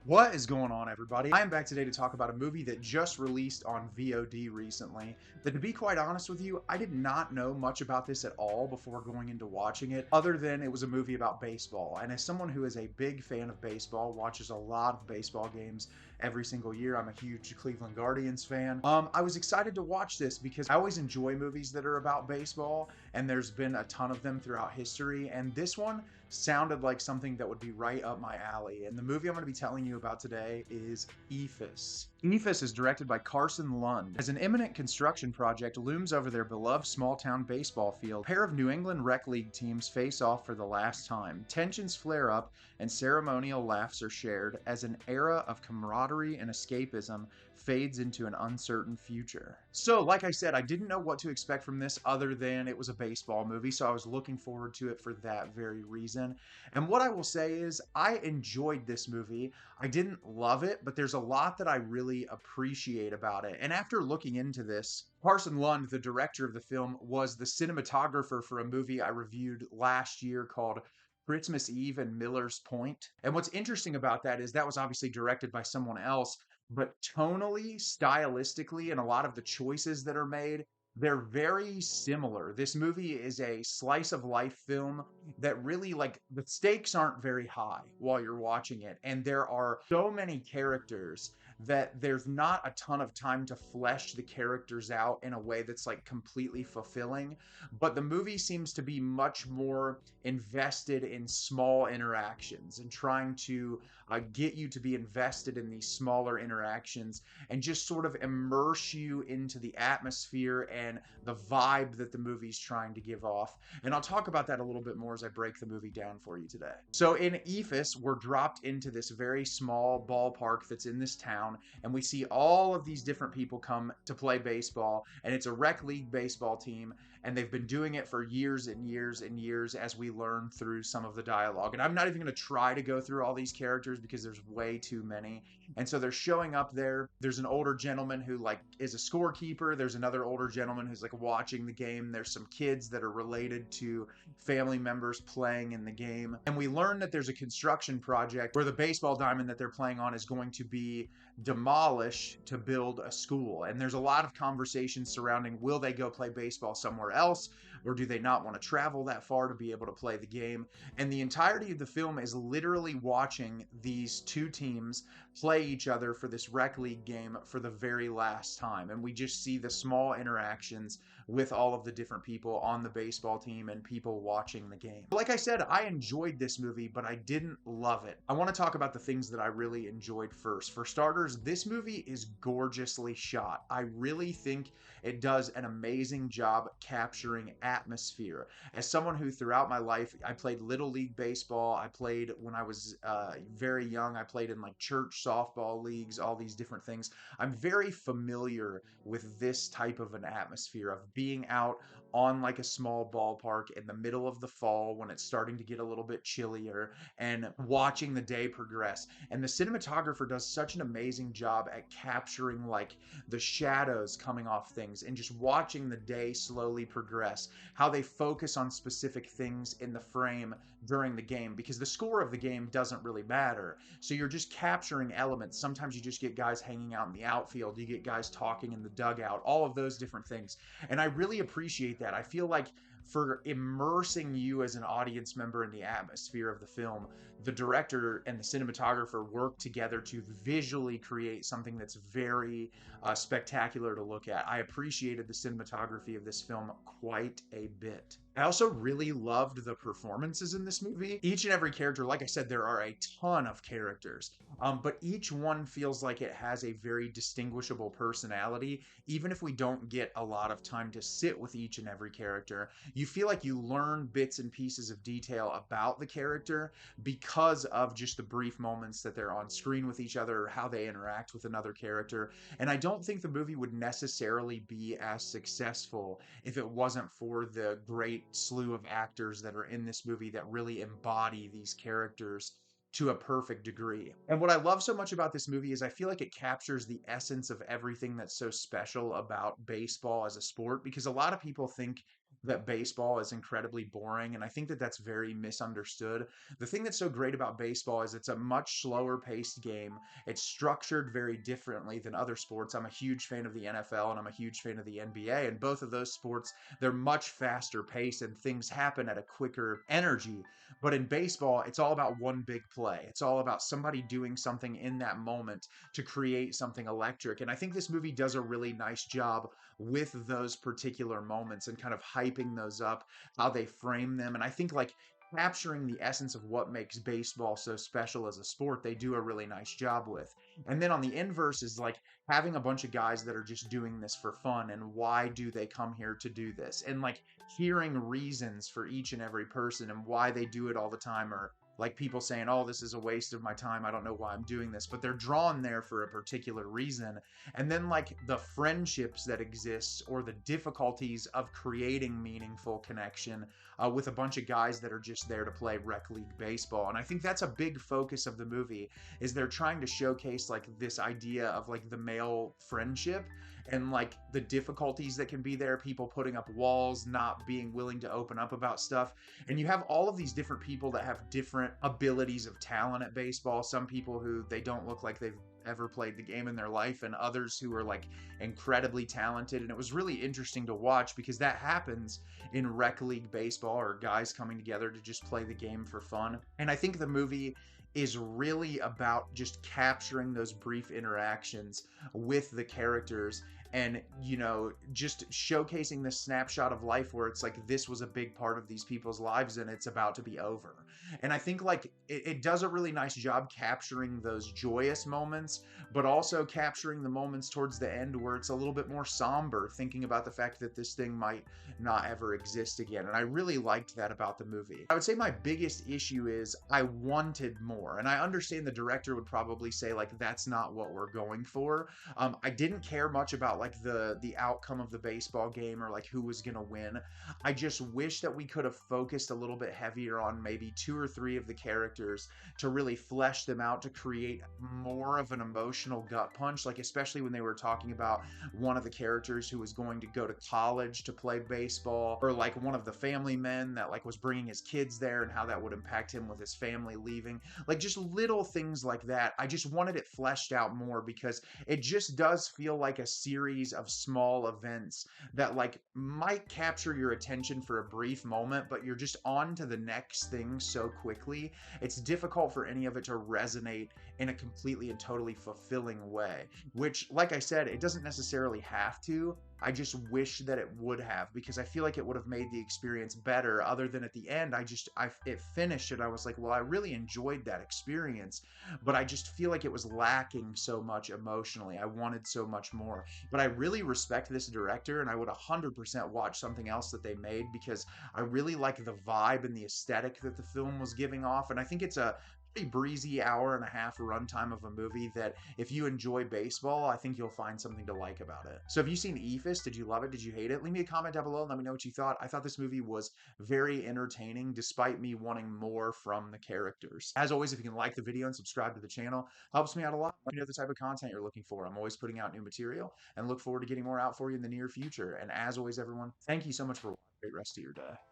What is going on, everybody? I am back today to talk about a movie that just released on VOD recently. That, to be quite honest with you, I did not know much about this at all before going into watching it, other than it was a movie about baseball. And as someone who is a big fan of baseball, watches a lot of baseball games every single year, I'm a huge Cleveland Guardians fan. I was excited to watch this because I always enjoy movies that are about baseball, and there's been a ton of them throughout history. And this one sounded like something that would be right up my alley. And the movie I'm going to be telling you about today is Eephus. Eephus is directed by Carson Lund. As an imminent construction project looms over their beloved small-town baseball field, a pair of New England Rec League teams face off for the last time. Tensions flare up and ceremonial laughs are shared as an era of camaraderie and escapism fades into an uncertain future. So, like I said, I didn't know what to expect from this other than it was a baseball movie, so I was looking forward to it for that very reason. And what I will say is, I enjoyed this movie. I didn't love it, but there's a lot that I really appreciate about it. And after looking into this, Carson Lund, the director of the film, was the cinematographer for a movie I reviewed last year called Christmas Eve and Miller's Point. And what's interesting about that is that was obviously directed by someone else, but tonally, stylistically, and a lot of the choices that are made, they're very similar. This movie is a slice of life film that really, like, the stakes aren't very high while you're watching it. And there are so many characters that there's not a ton of time to flesh the characters out in a way that's like completely fulfilling. But the movie seems to be much more invested in small interactions and trying to get you to be invested in these smaller interactions and just sort of immerse you into the atmosphere and the vibe that the movie's trying to give off. And I'll talk about that a little bit more as I break the movie down for you today. So in Eephus, we're dropped into this very small ballpark that's in this town, and we see all of these different people come to play baseball, and it's a rec league baseball team, and they've been doing it for years and years and years, as we learn through some of the dialogue. And I'm not even going to try to go through all these characters because there's way too many. And so they're showing up there. There's an older gentleman who like is a scorekeeper. There's another older gentleman who's like watching the game. There's some kids that are related to family members playing in the game. And we learn that there's a construction project where the baseball diamond that they're playing on is going to be demolished to build a school. And there's a lot of conversations surrounding, will they go play baseball somewhere else, or do they not want to travel that far to be able to play the game? And the entirety of the film is literally watching these two teams play each other for this rec league game for the very last time. And we just see the small interactions with all of the different people on the baseball team and people watching the game. Like I said, I enjoyed this movie, but I didn't love it. I want to talk about the things that I really enjoyed first. For starters, this movie is gorgeously shot. I really think it does an amazing job capturing atmosphere. As someone who throughout my life, I played Little League Baseball, I played when I was very young, I played in like church softball leagues, all these different things. I'm very familiar with this type of an atmosphere of being out on like a small ballpark in the middle of the fall when it's starting to get a little bit chillier and watching the day progress. And the cinematographer does such an amazing job at capturing like the shadows coming off things and just watching the day slowly progress, how they focus on specific things in the frame during the game, because the score of the game doesn't really matter. So you're just capturing elements. Sometimes you just get guys hanging out in the outfield, you get guys talking in the dugout, all of those different things. And I really appreciate that. I feel like for immersing you as an audience member in the atmosphere of the film, the director and the cinematographer work together to visually create something that's very spectacular to look at. I appreciated the cinematography of this film quite a bit. I also really loved the performances in this movie. Each and every character, like I said, there are a ton of characters, but each one feels like it has a very distinguishable personality. Even if we don't get a lot of time to sit with each and every character, you feel like you learn bits and pieces of detail about the character because of just the brief moments that they're on screen with each other or how they interact with another character. And I don't think the movie would necessarily be as successful if it wasn't for the great slew of actors that are in this movie that really embody these characters to a perfect degree. And what I love so much about this movie is I feel like it captures the essence of everything that's so special about baseball as a sport, because a lot of people think that baseball is incredibly boring, and I think that that's very misunderstood. The thing that's so great about baseball is it's a much slower paced game. It's structured very differently than other sports. I'm a huge fan of the NFL and I'm a huge fan of the NBA, and both of those sports, they're much faster paced and things happen at a quicker energy. But in baseball, it's all about one big play. It's all about somebody doing something in that moment to create something electric. And I think this movie does a really nice job with those particular moments and kind of hyping those up, how they frame them. And I think like capturing the essence of what makes baseball so special as a sport, they do a really nice job with. And then on the inverse is like having a bunch of guys that are just doing this for fun, and why do they come here to do this? And like hearing reasons for each and every person and why they do it all the time, or like people saying, oh, this is a waste of my time, I don't know why I'm doing this, but they're drawn there for a particular reason. And then like the friendships that exist or the difficulties of creating meaningful connection with a bunch of guys that are just there to play rec league baseball. And I think that's a big focus of the movie, is they're trying to showcase like this idea of like the male friendship and like the difficulties that can be there, people putting up walls, not being willing to open up about stuff. And you have all of these different people that have different abilities of talent at baseball. Some people who they don't look like they've ever played the game in their life, and others who are like incredibly talented. And it was really interesting to watch because that happens in rec league baseball, or guys coming together to just play the game for fun. And I think the movie is really about just capturing those brief interactions with the characters, and just showcasing this snapshot of life where it's like this was a big part of these people's lives and it's about to be over. And I think like it does a really nice job capturing those joyous moments, but also capturing the moments towards the end where it's a little bit more somber, thinking about the fact that this thing might not ever exist again. And I really liked that about the movie. I would say my biggest issue is I wanted more, and I understand the director would probably say like that's not what we're going for. I didn't care much about like the outcome of the baseball game or like who was gonna win. I just wish that we could have focused a little bit heavier on maybe two or three of the characters to really flesh them out, to create more of an emotional gut punch. Like especially when they were talking about one of the characters who was going to go to college to play baseball, or like one of the family men that like was bringing his kids there and how that would impact him with his family leaving. Like just little things like that. I just wanted it fleshed out more because it just does feel like a series of small events that like might capture your attention for a brief moment, but you're just on to the next thing so quickly. It's difficult for any of it to resonate in a completely and totally fulfilling way, which, like I said, it doesn't necessarily have to. I just wish that it would have, because I feel like it would have made the experience better, other than at the end it finished and I was like, well, I really enjoyed that experience, but I just feel like it was lacking so much emotionally. I wanted so much more. But I really respect this director, and I would 100% watch something else that they made, because I really like the vibe and the aesthetic that the film was giving off. And I think it's a pretty breezy hour and a half runtime of a movie that if you enjoy baseball, I think you'll find something to like about it. So have you seen Eephus? Did you love it? Did you hate it? Leave me a comment down below and let me know what you thought. I thought this movie was very entertaining despite me wanting more from the characters. As always, if you can like the video and subscribe to the channel, helps me out a lot. Let me know the type of content you're looking for. I'm always putting out new material and look forward to getting more out for you in the near future. And as always, everyone, thank you so much for watching. Great rest of your day.